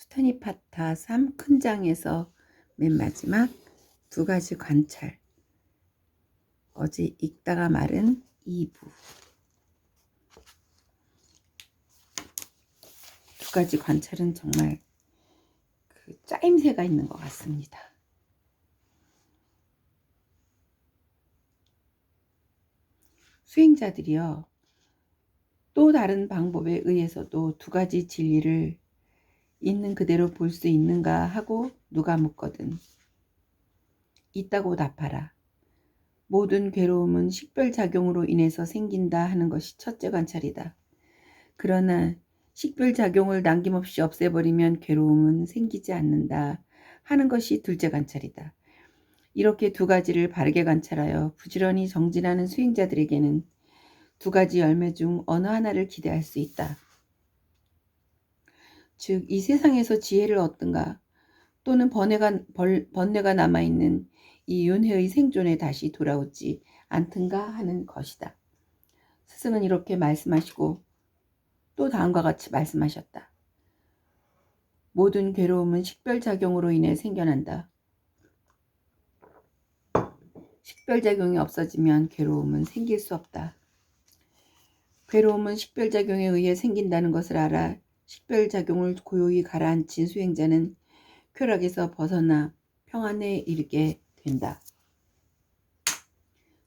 수타니파타 3 큰 장에서 맨 마지막 두 가지 관찰, 어제 읽다가 말은 2부. 두 가지 관찰은 정말 그 짜임새가 있는 것 같습니다. 수행자들이요, 또 다른 방법에 의해서도 두 가지 진리를 있는 그대로 볼 수 있는가 하고 누가 묻거든 있다고 답하라. 모든 괴로움은 식별작용으로 인해서 생긴다 하는 것이 첫째 관찰이다. 그러나 식별작용을 남김없이 없애버리면 괴로움은 생기지 않는다 하는 것이 둘째 관찰이다. 이렇게 두 가지를 바르게 관찰하여 부지런히 정진하는 수행자들에게는 두 가지 열매 중 어느 하나를 기대할 수 있다. 즉, 이 세상에서 지혜를 얻든가 또는 번뇌가 남아있는 이 윤회의 생존에 다시 돌아오지 않든가 하는 것이다. 스승은 이렇게 말씀하시고 또 다음과 같이 말씀하셨다. 모든 괴로움은 식별작용으로 인해 생겨난다. 식별작용이 없어지면 괴로움은 생길 수 없다. 괴로움은 식별작용에 의해 생긴다는 것을 알아 식별작용을 고요히 가라앉힌 수행자는 쾌락에서 벗어나 평안에 이르게 된다.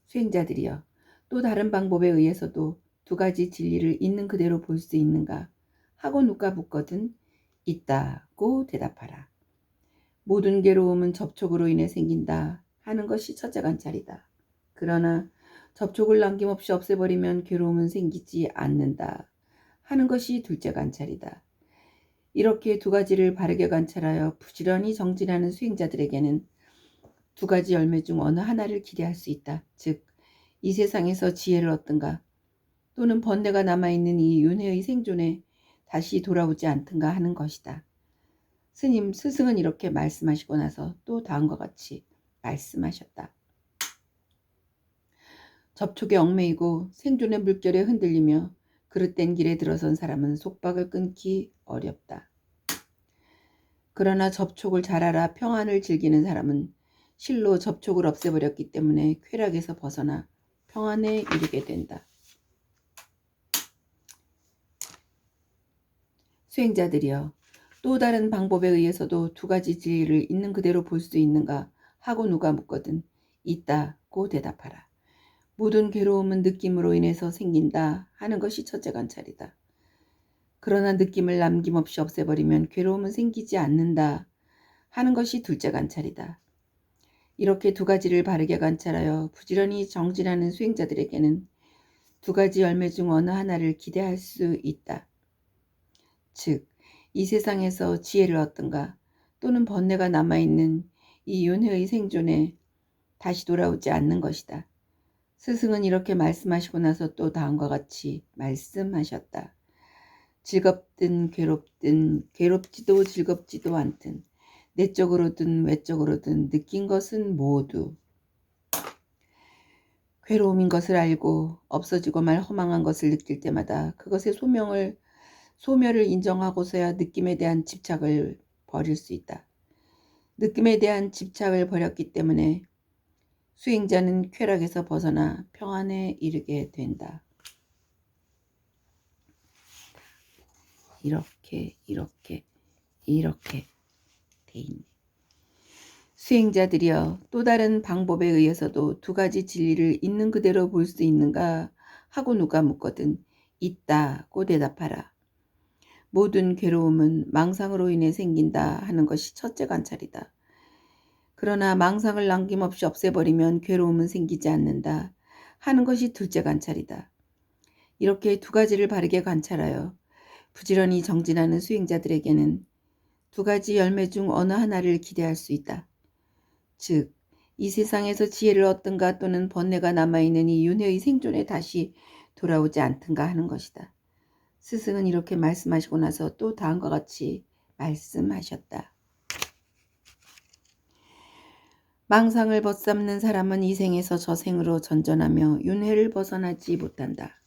수행자들이여, 또 다른 방법에 의해서도 두 가지 진리를 있는 그대로 볼 수 있는가 하고 누가 묻거든 있다고 대답하라. 모든 괴로움은 접촉으로 인해 생긴다 하는 것이 첫째 관찰이다. 그러나 접촉을 남김없이 없애버리면 괴로움은 생기지 않는다 하는 것이 둘째 관찰이다. 이렇게 두 가지를 바르게 관찰하여 부지런히 정진하는 수행자들에게는 두 가지 열매 중 어느 하나를 기대할 수 있다. 즉, 이 세상에서 지혜를 얻든가 또는 번뇌가 남아있는 이 윤회의 생존에 다시 돌아오지 않든가 하는 것이다. 스승은 이렇게 말씀하시고 나서 또 다음과 같이 말씀하셨다. 접촉에 얽매이고 생존의 물결에 흔들리며 그릇된 길에 들어선 사람은 속박을 끊기 어렵다. 그러나 접촉을 잘 알아 평안을 즐기는 사람은 실로 접촉을 없애버렸기 때문에 쾌락에서 벗어나 평안에 이르게 된다. 수행자들이여, 또 다른 방법에 의해서도 두 가지 진리를 있는 그대로 볼 수 있는가 하고 누가 묻거든 있다고 대답하라. 모든 괴로움은 느낌으로 인해서 생긴다 하는 것이 첫째 관찰이다. 그러나 느낌을 남김없이 없애버리면 괴로움은 생기지 않는다 하는 것이 둘째 관찰이다. 이렇게 두 가지를 바르게 관찰하여 부지런히 정진하는 수행자들에게는 두 가지 열매 중 어느 하나를 기대할 수 있다. 즉, 이 세상에서 지혜를 얻든가 또는 번뇌가 남아있는 이 윤회의 생존에 다시 돌아오지 않는 것이다. 스승은 이렇게 말씀하시고 나서 또 다음과 같이 말씀하셨다. 즐겁든 괴롭든 괴롭지도 즐겁지도 않든 내적으로든 외적으로든 느낀 것은 모두 괴로움인 것을 알고 없어지고 말 허망한 것을 느낄 때마다 그것의 소멸을 인정하고서야 느낌에 대한 집착을 버릴 수 있다. 느낌에 대한 집착을 버렸기 때문에 수행자는 쾌락에서 벗어나 평안에 이르게 된다. 이렇게 돼 있네. 수행자들이여, 또 다른 방법에 의해서도 두 가지 진리를 있는 그대로 볼 수 있는가 하고 누가 묻거든 있다고 대답하라. 모든 괴로움은 망상으로 인해 생긴다 하는 것이 첫째 관찰이다. 그러나 망상을 남김없이 없애버리면 괴로움은 생기지 않는다 하는 것이 둘째 관찰이다. 이렇게 두 가지를 바르게 관찰하여 부지런히 정진하는 수행자들에게는 두 가지 열매 중 어느 하나를 기대할 수 있다. 즉, 이 세상에서 지혜를 얻든가 또는 번뇌가 남아있는 이 윤회의 생존에 다시 돌아오지 않든가 하는 것이다. 스승은 이렇게 말씀하시고 나서 또 다음과 같이 말씀하셨다. 망상을 벗삼는 사람은 이 생에서 저 생으로 전전하며 윤회를 벗어나지 못한다.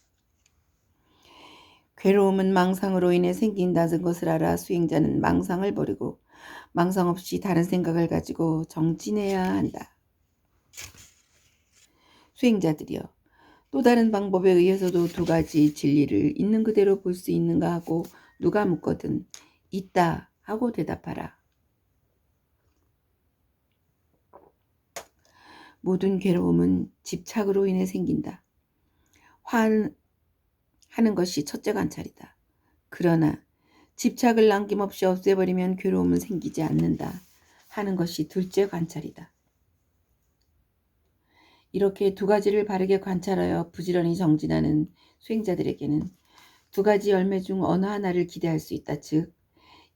괴로움은 망상으로 인해 생긴다는 것을 알아 수행자는 망상을 버리고 망상 없이 다른 생각을 가지고 정진해야 한다. 수행자들이여, 또 다른 방법에 의해서도 두 가지 진리를 있는 그대로 볼 수 있는가 하고 누가 묻거든 있다 하고 대답하라. 모든 괴로움은 집착으로 인해 생긴다. 화하는 것이 첫째 관찰이다. 그러나 집착을 남김없이 없애버리면 괴로움은 생기지 않는다 하는 것이 둘째 관찰이다. 이렇게 두 가지를 바르게 관찰하여 부지런히 정진하는 수행자들에게는 두 가지 열매 중 어느 하나를 기대할 수 있다. 즉,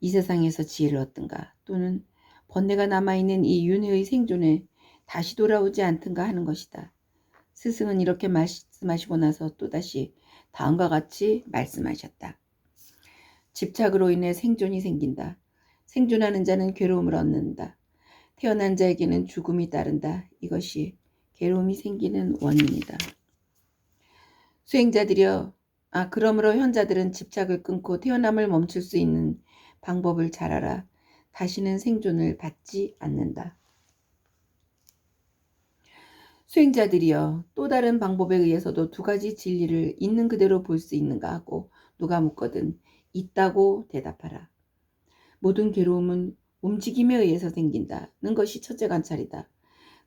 이 세상에서 지혜를 얻든가 또는 번뇌가 남아있는 이 윤회의 생존에 다시 돌아오지 않든가 하는 것이다. 스승은 이렇게 말씀하시고 나서 또다시 다음과 같이 말씀하셨다. 집착으로 인해 생존이 생긴다. 생존하는 자는 괴로움을 얻는다. 태어난 자에게는 죽음이 따른다. 이것이 괴로움이 생기는 원인이다. 수행자들이여, 그러므로 현자들은 집착을 끊고 태어남을 멈출 수 있는 방법을 잘 알아 다시는 생존을 받지 않는다. 수행자들이여, 또 다른 방법에 의해서도 두 가지 진리를 있는 그대로 볼 수 있는가 하고 누가 묻거든 있다고 대답하라. 모든 괴로움은 움직임에 의해서 생긴다는 것이 첫째 관찰이다.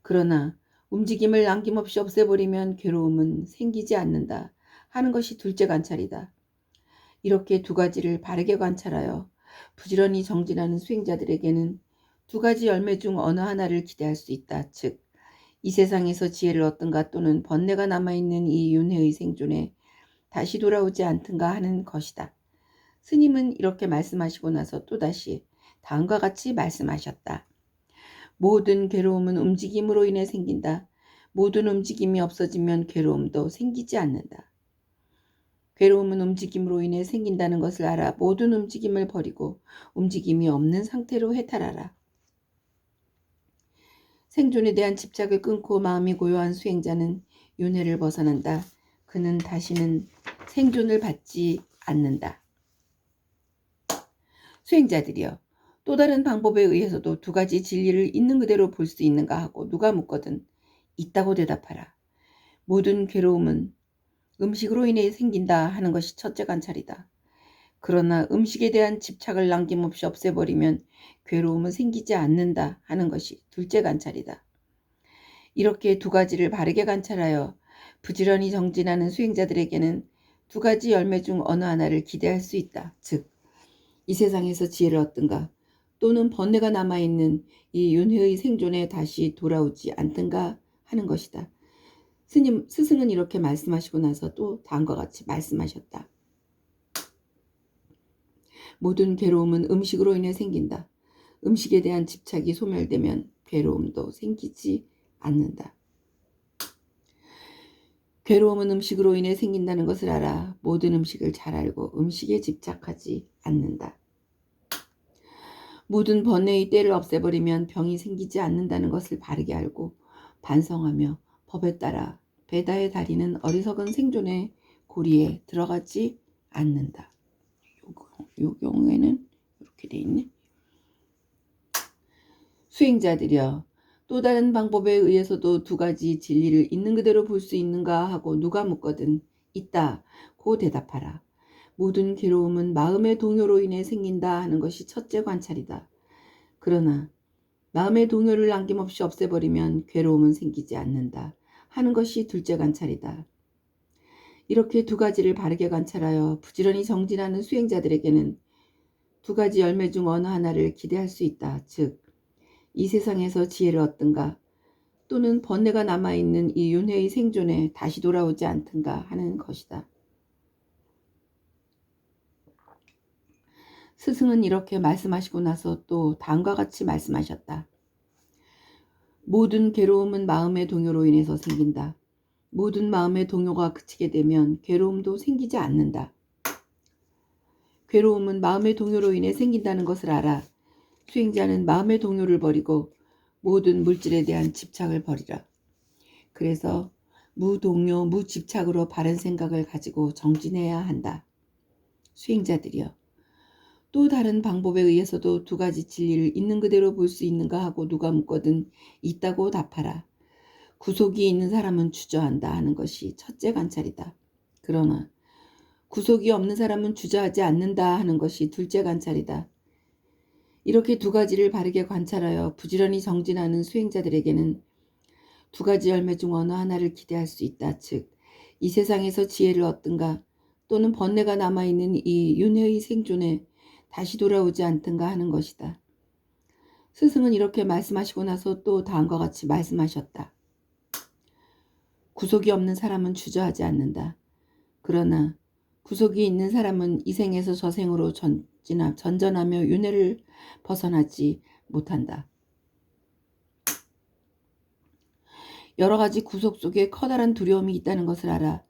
그러나 움직임을 남김없이 없애버리면 괴로움은 생기지 않는다 하는 것이 둘째 관찰이다. 이렇게 두 가지를 바르게 관찰하여 부지런히 정진하는 수행자들에게는 두 가지 열매 중 어느 하나를 기대할 수 있다. 즉, 이 세상에서 지혜를 얻든가 또는 번뇌가 남아있는 이 윤회의 생존에 다시 돌아오지 않든가 하는 것이다. 스님은 이렇게 말씀하시고 나서 또다시 다음과 같이 말씀하셨다. 모든 괴로움은 움직임으로 인해 생긴다. 모든 움직임이 없어지면 괴로움도 생기지 않는다. 괴로움은 움직임으로 인해 생긴다는 것을 알아 모든 움직임을 버리고 움직임이 없는 상태로 해탈하라. 생존에 대한 집착을 끊고 마음이 고요한 수행자는 윤회를 벗어난다. 그는 다시는 생존을 받지 않는다. 수행자들이여, 또 다른 방법에 의해서도 두 가지 진리를 있는 그대로 볼 수 있는가 하고 누가 묻거든 있다고 대답하라. 모든 괴로움은 음식으로 인해 생긴다 하는 것이 첫째 관찰이다. 그러나 음식에 대한 집착을 남김없이 없애버리면 괴로움은 생기지 않는다 하는 것이 둘째 관찰이다. 이렇게 두 가지를 바르게 관찰하여 부지런히 정진하는 수행자들에게는 두 가지 열매 중 어느 하나를 기대할 수 있다. 즉, 이 세상에서 지혜를 얻든가 또는 번뇌가 남아있는 이 윤회의 생존에 다시 돌아오지 않든가 하는 것이다. 스승은 이렇게 말씀하시고 나서 또 다음과 같이 말씀하셨다. 모든 괴로움은 음식으로 인해 생긴다. 음식에 대한 집착이 소멸되면 괴로움도 생기지 않는다. 괴로움은 음식으로 인해 생긴다는 것을 알아 모든 음식을 잘 알고 음식에 집착하지 않는다. 모든 번뇌의 때를 없애버리면 병이 생기지 않는다는 것을 바르게 알고 반성하며 법에 따라 배다에 다리는 어리석은 생존의 고리에 들어가지 않는다. 요 경우에는 이렇게 돼 있네. 수행자들이여, 또 다른 방법에 의해서도 두 가지 진리를 있는 그대로 볼 수 있는가 하고 누가 묻거든 있다고 대답하라. 모든 괴로움은 마음의 동요로 인해 생긴다 하는 것이 첫째 관찰이다. 그러나 마음의 동요를 남김없이 없애버리면 괴로움은 생기지 않는다 하는 것이 둘째 관찰이다. 이렇게 두 가지를 바르게 관찰하여 부지런히 정진하는 수행자들에게는 두 가지 열매 중 어느 하나를 기대할 수 있다. 즉, 이 세상에서 지혜를 얻든가 또는 번뇌가 남아있는 이 윤회의 생존에 다시 돌아오지 않든가 하는 것이다. 스승은 이렇게 말씀하시고 나서 또 다음과 같이 말씀하셨다. 모든 괴로움은 마음의 동요로 인해서 생긴다. 모든 마음의 동요가 그치게 되면 괴로움도 생기지 않는다. 괴로움은 마음의 동요로 인해 생긴다는 것을 알아 수행자는 마음의 동요를 버리고 모든 물질에 대한 집착을 버리라. 그래서 무동요, 무집착으로 바른 생각을 가지고 정진해야 한다. 수행자들이여, 또 다른 방법에 의해서도 두 가지 진리를 있는 그대로 볼 수 있는가 하고 누가 묻거든 있다고 답하라. 구속이 있는 사람은 주저한다 하는 것이 첫째 관찰이다. 그러나 구속이 없는 사람은 주저하지 않는다 하는 것이 둘째 관찰이다. 이렇게 두 가지를 바르게 관찰하여 부지런히 정진하는 수행자들에게는 두 가지 열매 중 어느 하나를 기대할 수 있다. 즉, 이 세상에서 지혜를 얻든가 또는 번뇌가 남아있는 이 윤회의 생존에 다시 돌아오지 않든가 하는 것이다. 스승은 이렇게 말씀하시고 나서 또 다음과 같이 말씀하셨다. 구속이 없는 사람은 주저하지 않는다. 그러나 구속이 있는 사람은 이 생에서 저 생으로 전전하며 윤회를 벗어나지 못한다. 여러 가지 구속 속에 커다란 두려움이 있다는 것을 알아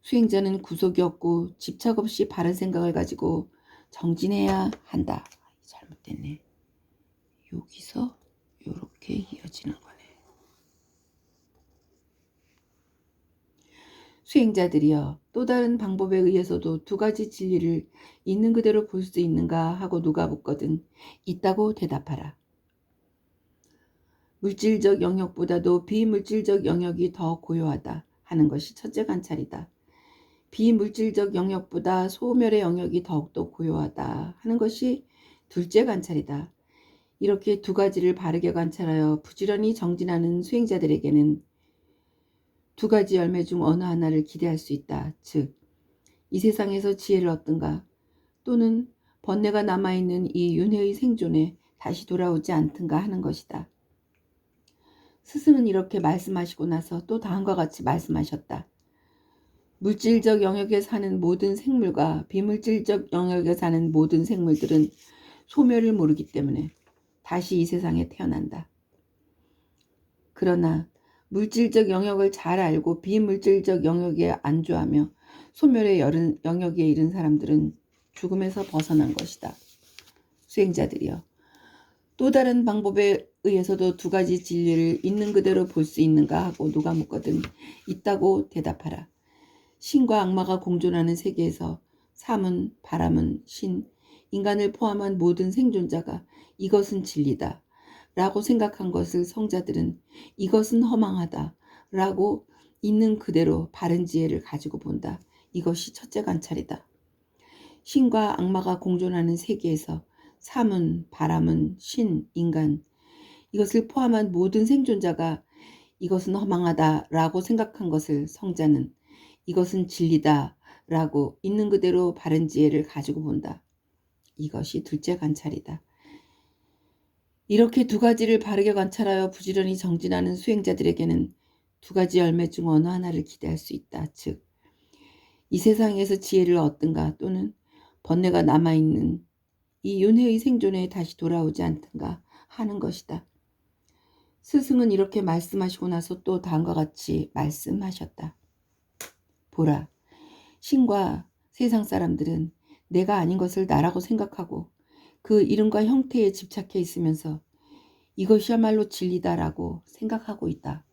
수행자는 구속이 없고 집착 없이 바른 생각을 가지고 정진해야 한다. 잘못됐네. 여기서 이렇게 이어지는 거네. 수행자들이여, 또 다른 방법에 의해서도 두 가지 진리를 있는 그대로 볼 수 있는가 하고 누가 묻거든 있다고 대답하라. 물질적 영역보다도 비물질적 영역이 더 고요하다 하는 것이 첫째 관찰이다. 비물질적 영역보다 소멸의 영역이 더욱더 고요하다 하는 것이 둘째 관찰이다. 이렇게 두 가지를 바르게 관찰하여 부지런히 정진하는 수행자들에게는 두 가지 열매 중 어느 하나를 기대할 수 있다. 즉, 이 세상에서 지혜를 얻든가 또는 번뇌가 남아있는 이 윤회의 생존에 다시 돌아오지 않든가 하는 것이다. 스승은 이렇게 말씀하시고 나서 또 다음과 같이 말씀하셨다. 물질적 영역에 사는 모든 생물과 비물질적 영역에 사는 모든 생물들은 소멸을 모르기 때문에 다시 이 세상에 태어난다. 그러나 물질적 영역을 잘 알고 비물질적 영역에 안주하며 소멸의 영역에 이른 사람들은 죽음에서 벗어난 것이다. 수행자들이여, 또 다른 방법에 의해서도 두 가지 진리를 있는 그대로 볼 수 있는가 하고 누가 묻거든 있다고 대답하라. 신과 악마가 공존하는 세계에서 삶은, 바람은, 신, 인간을 포함한 모든 생존자가 이것은 진리다 라고 생각한 것을 성자들은 이것은 허망하다 라고 있는 그대로 바른 지혜를 가지고 본다. 이것이 첫째 관찰이다. 신과 악마가 공존하는 세계에서 삶은, 바람은, 신, 인간, 이것을 포함한 모든 생존자가 이것은 허망하다 라고 생각한 것을 성자는 이것은 진리다 라고 있는 그대로 바른 지혜를 가지고 본다. 이것이 둘째 관찰이다. 이렇게 두 가지를 바르게 관찰하여 부지런히 정진하는 수행자들에게는 두 가지 열매 중 어느 하나를 기대할 수 있다. 즉, 이 세상에서 지혜를 얻든가 또는 번뇌가 남아있는 이 윤회의 생존에 다시 돌아오지 않든가 하는 것이다. 스승은 이렇게 말씀하시고 나서 또 다음과 같이 말씀하셨다. 보라, 신과 세상 사람들은 내가 아닌 것을 나라고 생각하고 그 이름과 형태에 집착해 있으면서 이것이야말로 진리다라고 생각하고 있다.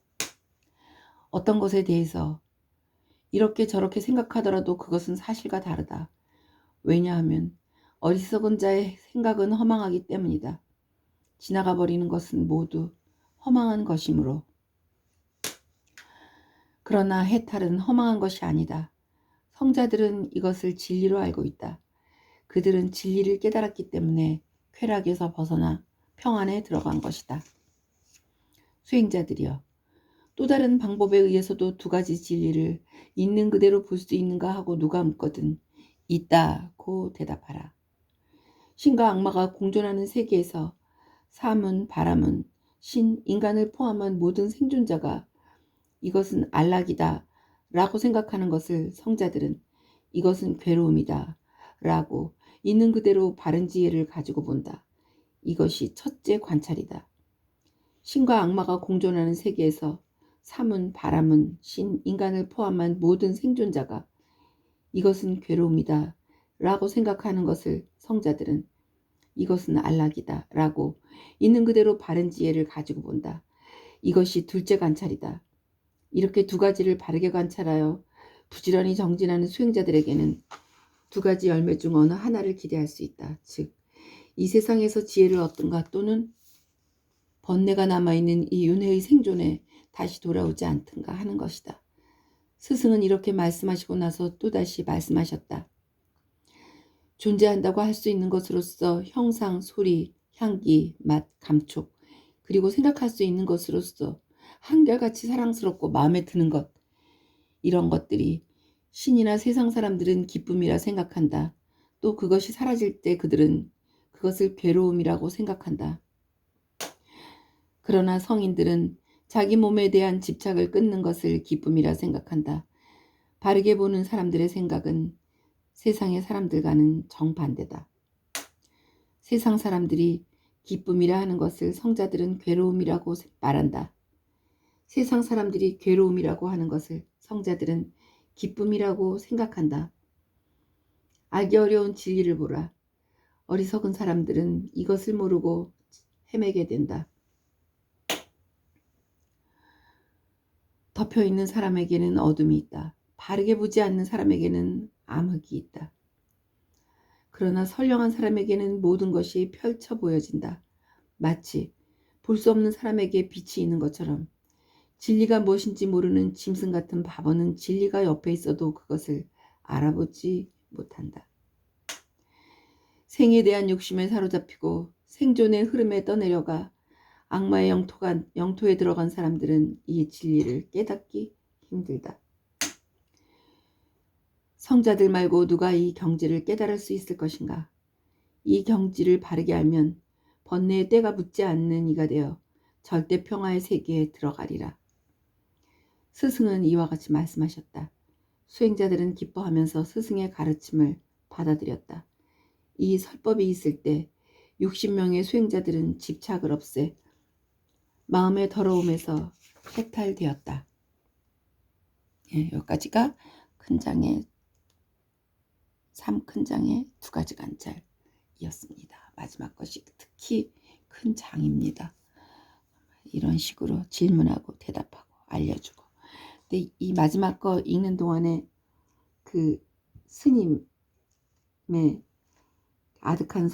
어떤 것에 대해서 이렇게 저렇게 생각하더라도 그것은 사실과 다르다. 왜냐하면 어리석은 자의 생각은 허망하기 때문이다. 지나가 버리는 것은 모두 허망한 것이므로. 그러나 해탈은 허망한 것이 아니다. 성자들은 이것을 진리로 알고 있다. 그들은 진리를 깨달았기 때문에 쾌락에서 벗어나 평안에 들어간 것이다. 수행자들이여, 또 다른 방법에 의해서도 두 가지 진리를 있는 그대로 볼 수 있는가 하고 누가 묻거든 있다고 대답하라. 신과 악마가 공존하는 세계에서 삶은, 바람은, 신, 인간을 포함한 모든 생존자가 이것은 안락이다 라고 생각하는 것을 성자들은 이것은 괴로움이다 라고 있는 그대로 바른 지혜를 가지고 본다. 이것이 첫째 관찰이다. 신과 악마가 공존하는 세계에서 삶은, 바람은, 신, 인간을 포함한 모든 생존자가 이것은 괴로움이다 라고 생각하는 것을 성자들은 이것은 안락이다 라고 있는 그대로 바른 지혜를 가지고 본다. 이것이 둘째 관찰이다. 이렇게 두 가지를 바르게 관찰하여 부지런히 정진하는 수행자들에게는 두 가지 열매 중 어느 하나를 기대할 수 있다. 즉, 이 세상에서 지혜를 얻든가 또는 번뇌가 남아있는 이 윤회의 생존에 다시 돌아오지 않든가 하는 것이다. 스승은 이렇게 말씀하시고 나서 또다시 말씀하셨다. 존재한다고 할 수 있는 것으로서 형상, 소리, 향기, 맛, 감촉, 그리고 생각할 수 있는 것으로서 한결같이 사랑스럽고 마음에 드는 것, 이런 것들이 신이나 세상 사람들은 기쁨이라 생각한다. 또 그것이 사라질 때 그들은 그것을 괴로움이라고 생각한다. 그러나 성인들은 자기 몸에 대한 집착을 끊는 것을 기쁨이라 생각한다. 바르게 보는 사람들의 생각은 세상의 사람들과는 정반대다. 세상 사람들이 기쁨이라 하는 것을 성자들은 괴로움이라고 말한다. 세상 사람들이 괴로움이라고 하는 것을 성자들은 기쁨이라고 생각한다. 알기 어려운 진리를 보라. 어리석은 사람들은 이것을 모르고 헤매게 된다. 덮여있는 사람에게는 어둠이 있다. 바르게 보지 않는 사람에게는 암흑이 있다. 그러나 선량한 사람에게는 모든 것이 펼쳐 보여진다. 마치 볼 수 없는 사람에게 빛이 있는 것처럼 진리가 무엇인지 모르는 짐승 같은 바보는 진리가 옆에 있어도 그것을 알아보지 못한다. 생에 대한 욕심에 사로잡히고 생존의 흐름에 떠내려가 악마의 영토에 들어간 사람들은 이 진리를 깨닫기 힘들다. 성자들 말고 누가 이 경지를 깨달을 수 있을 것인가? 이 경지를 바르게 알면 번뇌의 때가 붙지 않는 이가 되어 절대 평화의 세계에 들어가리라. 스승은 이와 같이 말씀하셨다. 수행자들은 기뻐하면서 스승의 가르침을 받아들였다. 이 설법이 있을 때 60명의 수행자들은 집착을 없애 마음의 더러움에서 해탈되었다. 예, 여기까지가 큰 장의 3큰 장의 두 가지 관찰이었습니다. 마지막 것이 특히 큰 장입니다. 이런 식으로 질문하고 대답하고 알려주고. 근데 이 마지막 거 읽는 동안에 그 스님의 아득한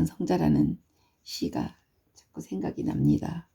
성자라는 시가 자꾸 생각이 납니다.